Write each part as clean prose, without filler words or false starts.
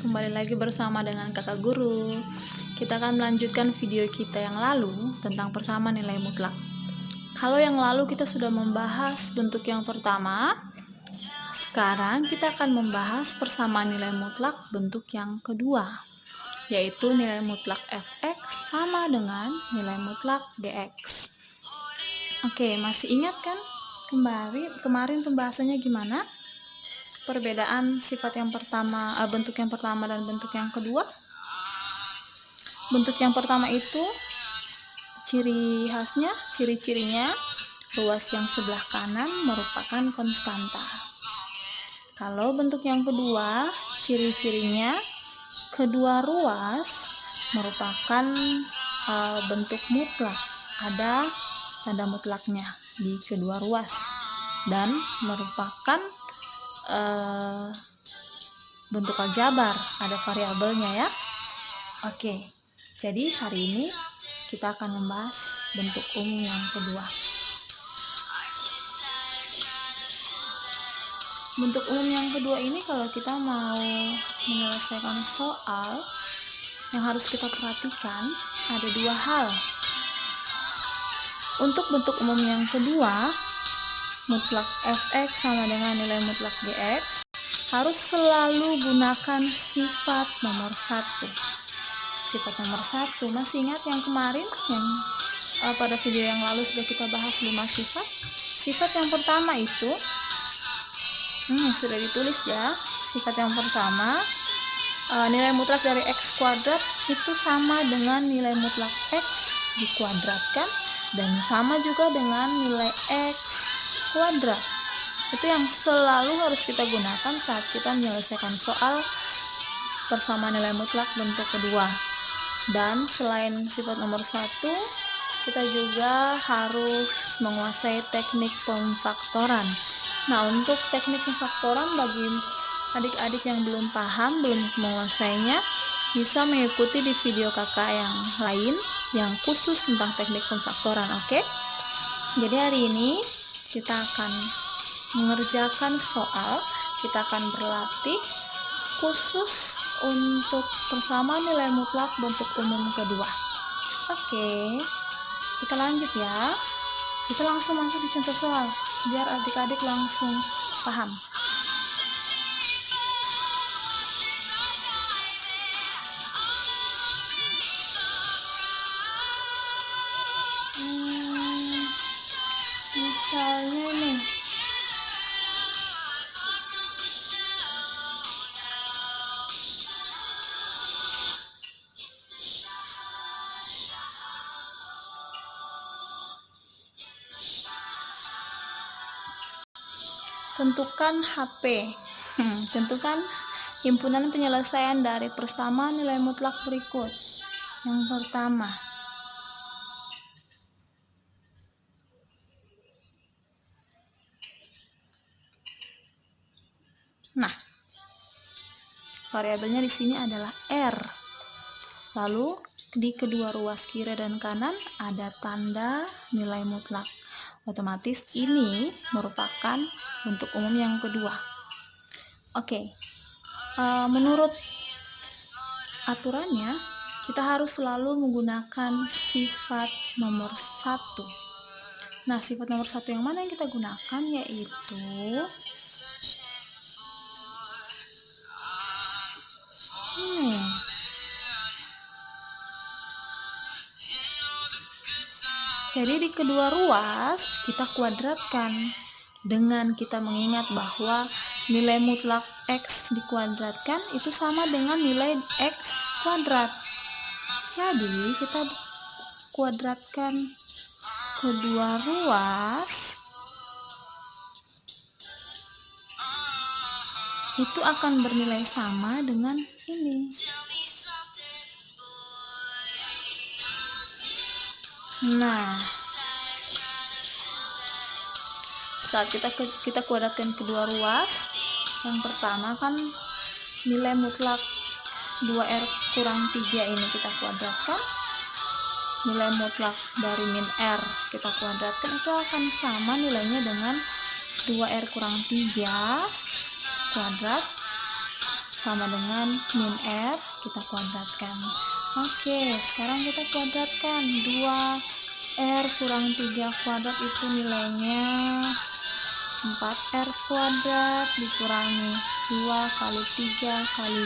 kembali lagi bersama dengan kakak guru. Kita akan melanjutkan video kita yang lalu tentang persamaan nilai mutlak. Kalau yang lalu kita sudah membahas bentuk yang pertama, sekarang kita akan membahas persamaan nilai mutlak bentuk yang kedua, yaitu nilai mutlak fx sama dengan nilai mutlak dx. Oke, masih ingat kan kemarin pembahasannya gimana? Perbedaan sifat yang pertama, bentuk yang pertama dan bentuk yang kedua. Bentuk yang pertama itu ciri-cirinya ruas yang sebelah kanan merupakan konstanta. Kalau bentuk yang kedua, ciri-cirinya kedua ruas merupakan bentuk mutlak, ada tanda mutlaknya di kedua ruas dan merupakan bentuk aljabar, ada variabelnya ya. Oke, jadi hari ini kita akan membahas bentuk umum yang kedua. Bentuk umum yang kedua ini kalau kita mau menyelesaikan soal, yang harus kita perhatikan ada dua hal. Untuk bentuk umum yang kedua, mutlak fx sama dengan nilai mutlak dx, harus selalu gunakan sifat nomor 1. Sifat nomor 1, masih ingat yang kemarin yang pada video yang lalu sudah kita bahas 5 sifat. Sifat yang pertama itu sudah ditulis ya. Sifat yang pertama, nilai mutlak dari x kuadrat itu sama dengan nilai mutlak x dikuadratkan dan sama juga dengan nilai x kuadrat. Itu yang selalu harus kita gunakan saat kita menyelesaikan soal persamaan nilai mutlak bentuk kedua. Dan selain sifat nomor 1, kita juga harus menguasai teknik pemfaktoran. Nah, untuk teknik pemfaktoran bagi adik-adik yang belum paham, belum menguasainya, bisa mengikuti di video kakak yang lain yang khusus tentang teknik pemfaktoran, oke? Jadi hari ini kita akan mengerjakan soal, kita akan berlatih khusus untuk persamaan nilai mutlak bentuk umum kedua. Oke, kita lanjut ya. Kita langsung masuk di contoh soal biar adik-adik langsung paham. Misalnya nih, tentukan HP. Tentukan himpunan penyelesaian dari persamaan nilai mutlak berikut. Yang pertama, nah, variabelnya di sini adalah R. Lalu di kedua ruas kiri dan kanan ada tanda nilai mutlak. Otomatis ini merupakan bentuk umum yang kedua. Oke, menurut aturannya kita harus selalu menggunakan sifat nomor 1. Nah, sifat nomor 1 yang mana yang kita gunakan yaitu jadi di kedua ruas kita kuadratkan dengan kita mengingat bahwa nilai mutlak x dikuadratkan itu sama dengan nilai x kuadrat. Jadi kita kuadratkan kedua ruas, itu akan bernilai sama dengan ini. Nah, saat kita kuadratkan kedua ruas, yang pertama kan nilai mutlak 2R kurang 3 ini kita kuadratkan, nilai mutlak dari min R kita kuadratkan, itu akan sama nilainya dengan 2R kurang 3 kuadrat sama dengan min R, kita kuadratkan. Oke, sekarang kita kuadratkan. 2R kurang 3 kuadrat itu nilainya 4R kuadrat dikurangi 2 kali 3 kali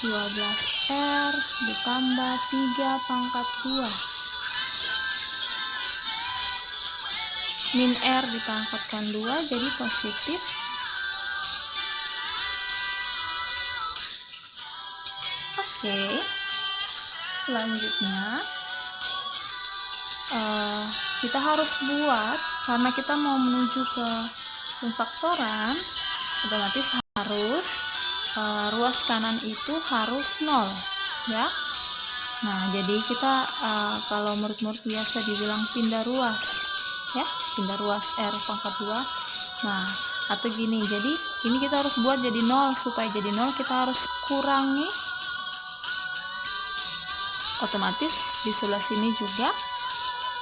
2, 12R ditambah 3 pangkat 2. Min R dipangkatkan 2 jadi positif. Oke, selanjutnya kita harus buat, karena kita mau menuju ke pemfaktoran, otomatis harus ruas kanan itu harus 0 ya. Nah, jadi kita kalau murid-murid biasa dibilang pindah ruas ya, pindah ruas R pangkat 2. Nah, atau gini, jadi ini kita harus buat jadi 0. Supaya jadi 0 kita harus kurangi, otomatis di sebelah sini juga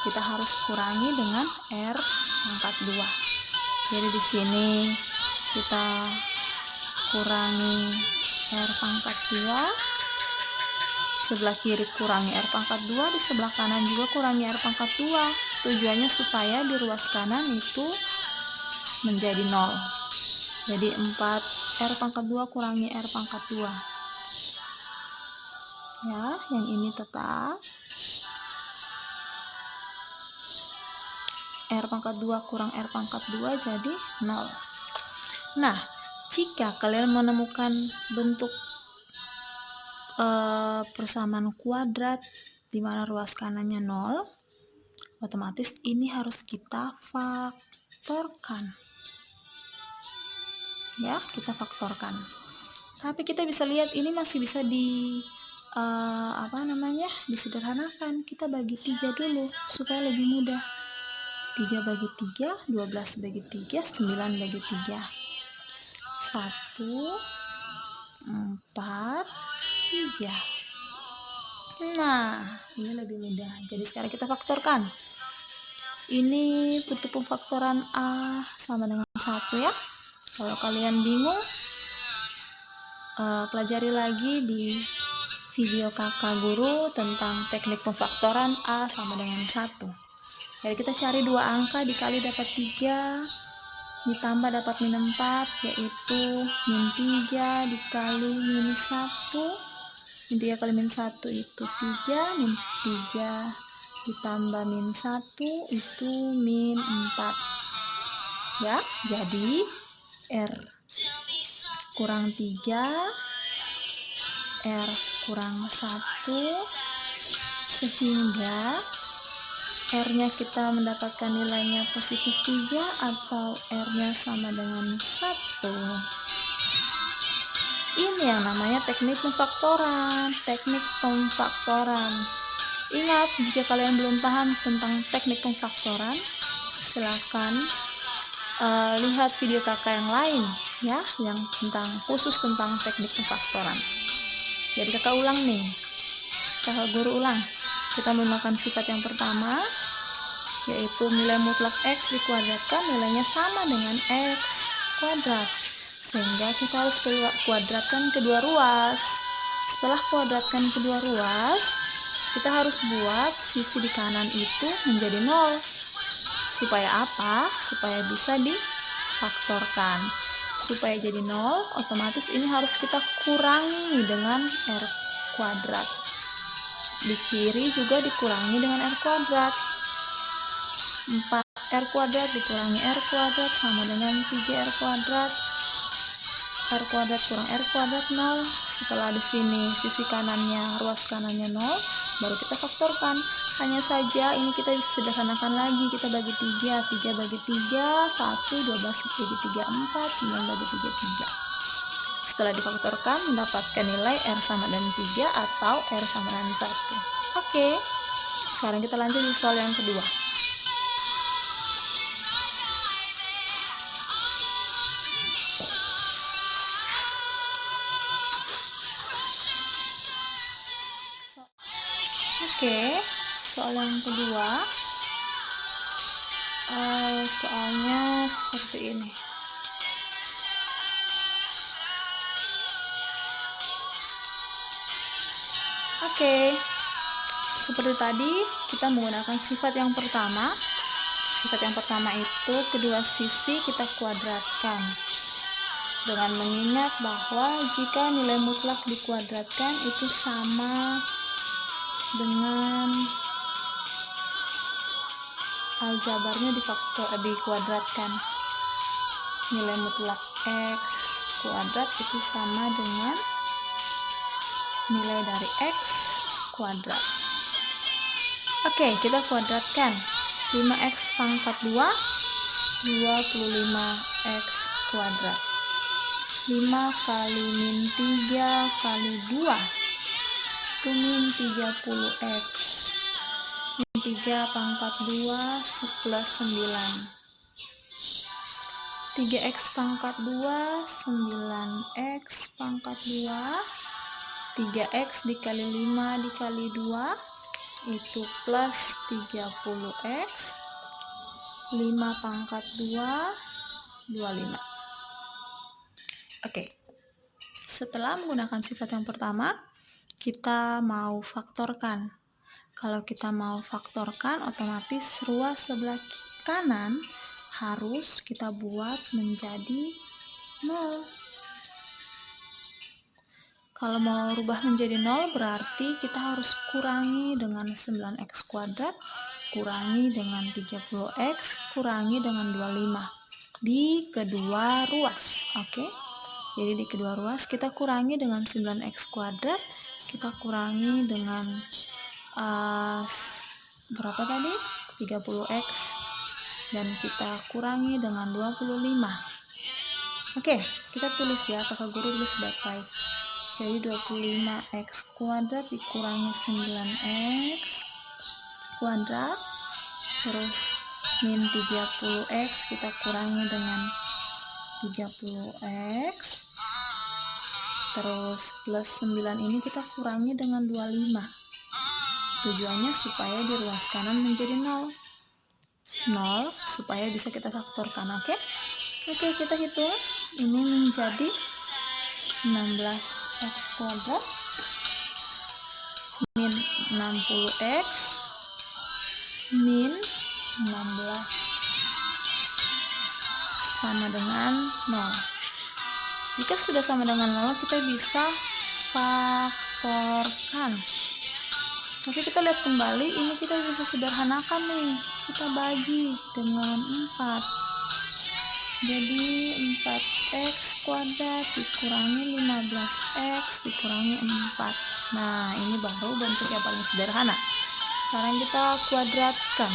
kita harus kurangi dengan R pangkat 2. Jadi di sini kita kurangi R pangkat 2, sebelah kiri kurangi R pangkat 2, di sebelah kanan juga kurangi R pangkat 2. Tujuannya supaya di ruas kanan itu menjadi 0. Jadi 4R pangkat 2 kurangi R pangkat 2. Ya, yang ini tetap R pangkat 2 kurang R pangkat 2 jadi 0. Nah, jika kalian menemukan bentuk persamaan kuadrat di mana ruas kanannya 0, otomatis ini harus kita faktorkan. Ya, kita faktorkan. Tapi kita bisa lihat ini masih bisa disederhanakan. Kita bagi 3 dulu supaya lebih mudah. 3 bagi 3, 12 bagi 3, 9 bagi 3. 1, 4, 3. Nah, ini lebih mudah. Jadi sekarang kita faktorkan. Ini bentuk pemfaktoran A sama dengan 1 ya. Kalau kalian bingung, pelajari lagi di video kakak guru tentang teknik pemfaktoran A sama dengan 1. Jadi kita cari 2 angka dikali dapat 3, ditambah dapat min 4, yaitu min 3 dikali min 1. Min 3 kali min 1 itu 3, min 3 ditambah min 1 itu min 4. Ya, jadi R kurang 3, R kurang 1, sehingga R-nya kita mendapatkan nilainya positif 3 atau R-nya sama dengan 1. Ini yang namanya teknik pemfaktoran. Teknik pemfaktoran. Ingat, jika kalian belum paham tentang teknik pemfaktoran, silakan lihat video kakak yang lain ya, yang khusus tentang teknik pemfaktoran. Jadi kakak ulang nih, kakak guru ulang. Kita menggunakan sifat yang pertama, yaitu nilai mutlak X dikuadratkan, nilainya sama dengan X kuadrat. Sehingga kita harus kuadratkan kedua ruas. Setelah kuadratkan kedua ruas, kita harus buat sisi di kanan itu menjadi 0. Supaya apa? Supaya bisa difaktorkan. Supaya jadi 0, otomatis ini harus kita kurangi dengan R kuadrat. Di kiri juga dikurangi dengan R kuadrat. 4R kuadrat dikurangi R kuadrat sama dengan 3R kuadrat. R kuadrat kurang R kuadrat 0. Setelah di sini sisi kanannya, ruas kanannya 0, baru kita faktorkan. Hanya saja ini kita bisa sederhanakan lagi. Kita bagi 3, 3 bagi 3, 1, 12 bagi 3, 4, 9 bagi 3, 3. Setelah difaktorkan mendapatkan nilai R sama dengan 3 atau R sama dengan 1. Oke, sekarang kita lanjut di soal yang kedua. Oke, soal yang kedua, soalnya seperti ini. Oke, seperti tadi kita menggunakan sifat yang pertama. Sifat yang pertama itu kedua sisi kita kuadratkan dengan mengingat bahwa jika nilai mutlak dikuadratkan itu sama dengan aljabarnya dikuadratkan. Nilai mutlak x kuadrat itu sama dengan nilai dari x kuadrat. Oke, kita kuadratkan. 5x pangkat 2 25x kuadrat. 5 kali min 3 kali 2 itu min 30x. Min 3 pangkat 2 plus 9. 3x pangkat 2 9x pangkat 2. 3x dikali 5 dikali 2 itu plus 30x. 5 pangkat 2 25. Oke, setelah menggunakan sifat yang pertama, kita mau faktorkan. Kalau kita mau faktorkan, otomatis ruas sebelah kanan harus kita buat menjadi 0. Kalau mau rubah menjadi 0 berarti kita harus kurangi dengan 9x kuadrat, kurangi dengan 30x, kurangi dengan 25 di kedua ruas. Oke. Jadi di kedua ruas kita kurangi dengan 9x kuadrat, kita kurangi dengan berapa tadi? 30x, dan kita kurangi dengan 25. Oke, kita tulis ya, kakak guru tulis baik-baik. Jadi 25x kuadrat dikurangi 9x kuadrat, terus min 30x kita kurangi dengan 30x, terus plus 9 ini kita kurangi dengan 25. Tujuannya supaya di ruas kanan menjadi 0 supaya bisa kita faktorkan. Oke, kita hitung. Ini menjadi 16x kuadrat min 60x min 16 sama dengan 0. Jika sudah sama dengan 0, kita bisa faktorkan. Tapi kita lihat kembali, ini kita bisa sederhanakan nih. Kita bagi dengan 4. Jadi 4x kuadrat dikurangi 15x dikurangi 4. Nah, ini baru bentuk yang paling sederhana. Sekarang kita kuadratkan.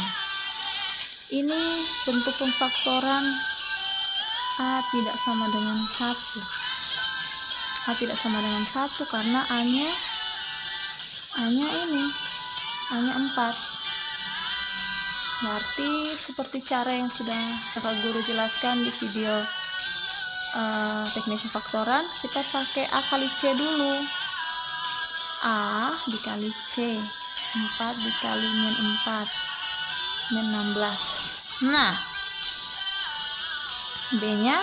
Ini bentuk pemfaktoran A tidak sama dengan 1. A tidak sama dengan 1 karena A-nya ini, A-nya 4. Berarti seperti cara yang sudah kakak guru jelaskan di video teknik pemfaktoran, kita pakai A kali C dulu. A dikali C, 4 dikali min 4, min 16. Nah, B-nya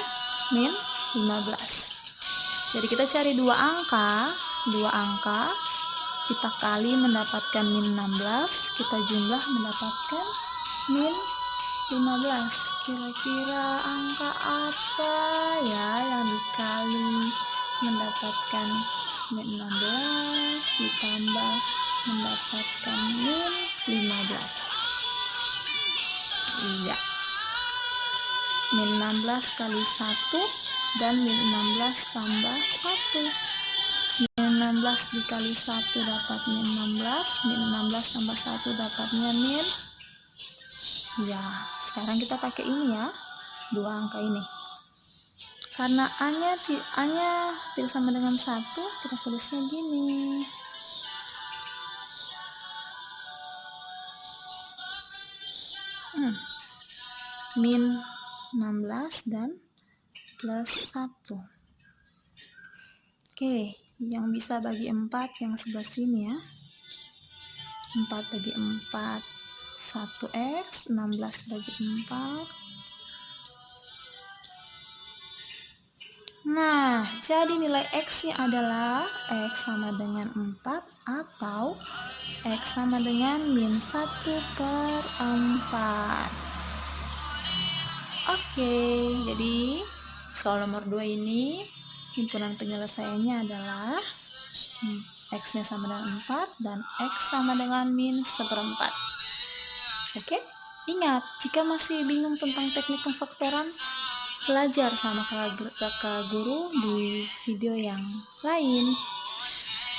min 15. Jadi kita cari dua angka, kita kali mendapatkan min 16, kita jumlah mendapatkan min 15. Kira-kira angka apa ya yang dikali mendapatkan min 16 ditambah mendapatkan min 15? Iya, min 16 kali 1 dan min 16 tambah 1. Min 16 dikali 1 dapat min 16, min 16 tambah 1 dapatnya min. Ya, sekarang kita pakai ini ya, dua angka ini. Karena A-nya tidak sama dengan 1, kita tulisnya gini. Min 16 dan plus 1. Oke, yang bisa bagi 4 yang sebelah sini ya. 4 bagi 4 1x, 16 bagi 4 Nah, jadi nilai X-nya adalah X sama dengan 4 atau X sama dengan min 1/4. Oke, jadi soal nomor 2 ini himpunan penyelesaiannya adalah X-nya sama dengan 4 dan X sama dengan min 1/4. Oke, ingat, jika masih bingung tentang teknik pemfaktoran, belajar sama kakak guru di video yang lain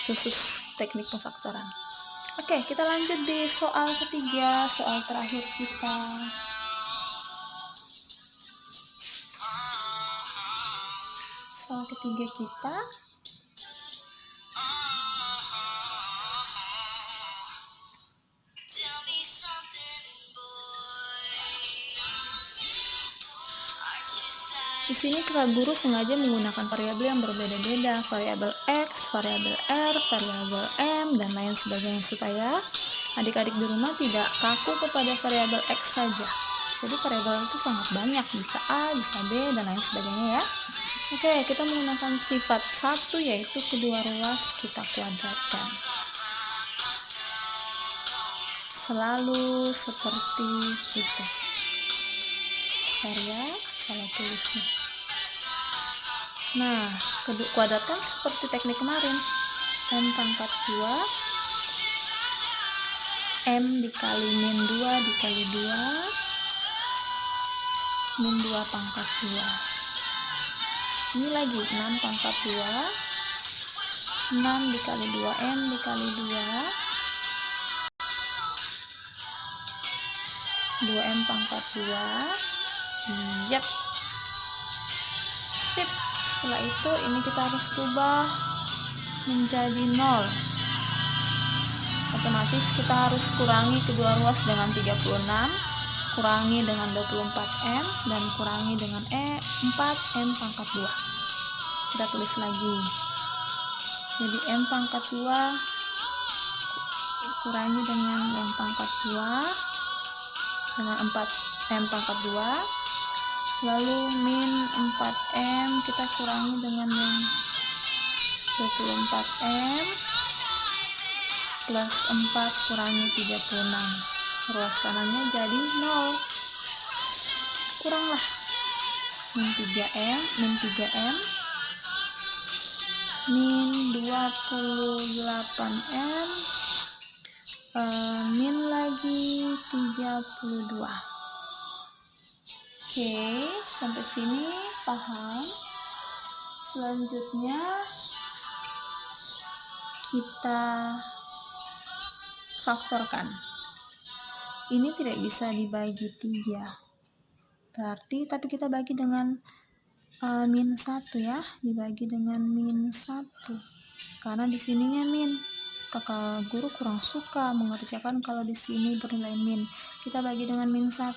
khusus teknik pemfaktoran. Oke, kita lanjut di soal ketiga, soal terakhir kita. Soal ketiga kita di sini kakak guru sengaja menggunakan variabel yang berbeda-beda, variabel X, variabel R, variabel M, dan lain sebagainya supaya adik-adik di rumah tidak kaku kepada variabel X saja. Jadi variabel itu sangat banyak, bisa A, bisa B, dan lain sebagainya ya. Oke, kita menggunakan sifat 1 yaitu kedua ruas kita kuadratkan. Selalu seperti itu. Saya salah tulisnya. Nah, kuadratkan seperti teknik kemarin. M pangkat 2 M dikali min 2 dikali 2 min 2 pangkat 2. Ini lagi 6 pangkat 2 6 dikali 2 M dikali 2 2M pangkat 2. Yap, sip. Setelah itu ini kita harus rubah menjadi 0. Otomatis kita harus kurangi kedua ruas dengan 36, kurangi dengan 24M, dan kurangi dengan 4M pangkat 2. Kita tulis lagi. Jadi M pangkat 2 kurangi dengan M pangkat 2 dengan 4M pangkat 2. Lalu min 4M kita kurangi dengan yang 24M plus 4 kurangi 36. Ruas kanannya jadi 0. Kuranglah min 3M min 28M min lagi 32. Oke, sampai sini paham. Selanjutnya kita faktorkan. Ini tidak bisa dibagi 3. Berarti tapi kita bagi dengan min 1 ya, dibagi dengan min 1. Karena di sininya min. Kakak guru kurang suka mengerjakan kalau di sini bernilai min. Kita bagi dengan min 1.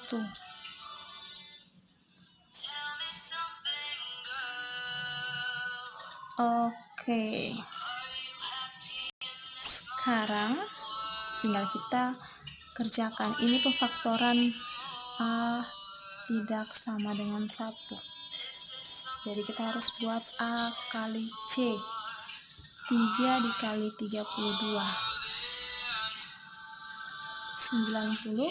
Oke, sekarang tinggal kita kerjakan. Ini pemfaktoran A tidak sama dengan 1. Jadi kita harus buat A kali C. 3 dikali 32 96.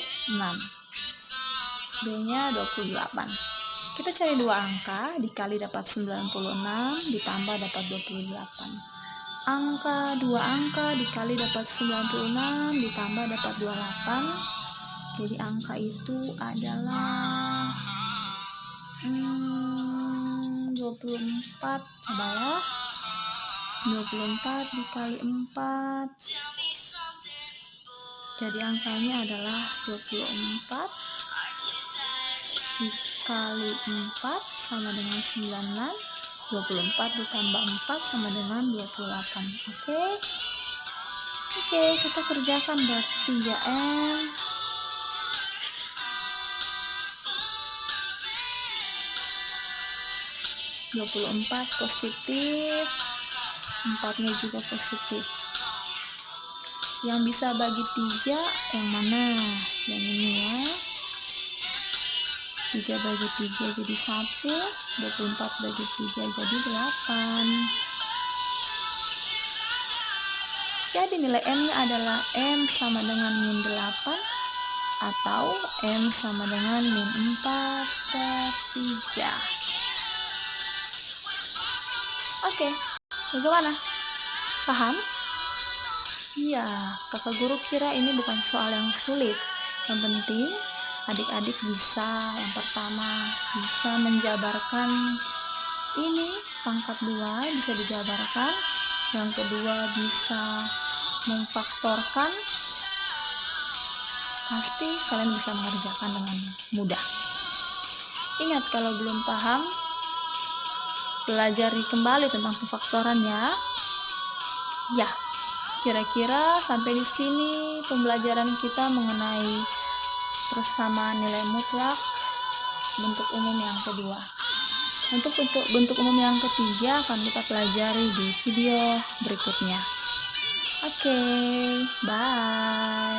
B nya 28. Kita cari dua angka, dikali dapat 96, ditambah dapat 28. Dua angka dikali dapat 96, ditambah dapat 28. Jadi angka itu adalah 24. Coba ya, 24 dikali 4. Jadi angkanya adalah 24 dikali 4 sama dengan 96. 24 ditambah 4 sama dengan 28. Oke, kita kerjakan. Berarti 3M (24) positif, 4-nya juga positif. Yang bisa bagi 3 yang mana? Yang ini ya. 3 bagi 3 jadi 1, 24 bagi 3 jadi 8. Jadi nilai M-nya adalah M sama dengan min 8 atau M sama dengan min 4/3. Oke, bagaimana? Paham? Iya, kakak guru kira ini bukan soal yang sulit. Yang penting adik-adik bisa, yang pertama bisa menjabarkan ini pangkat 2 bisa dijabarkan, yang kedua bisa memfaktorkan. Pasti kalian bisa mengerjakan dengan mudah. Ingat, kalau belum paham, pelajari kembali tentang pemfaktoran ya. Ya, kira-kira sampai di sini pembelajaran kita mengenai persamaan nilai mutlak bentuk umum yang kedua. Untuk bentuk umum yang ketiga akan kita pelajari di video berikutnya. Oke, bye.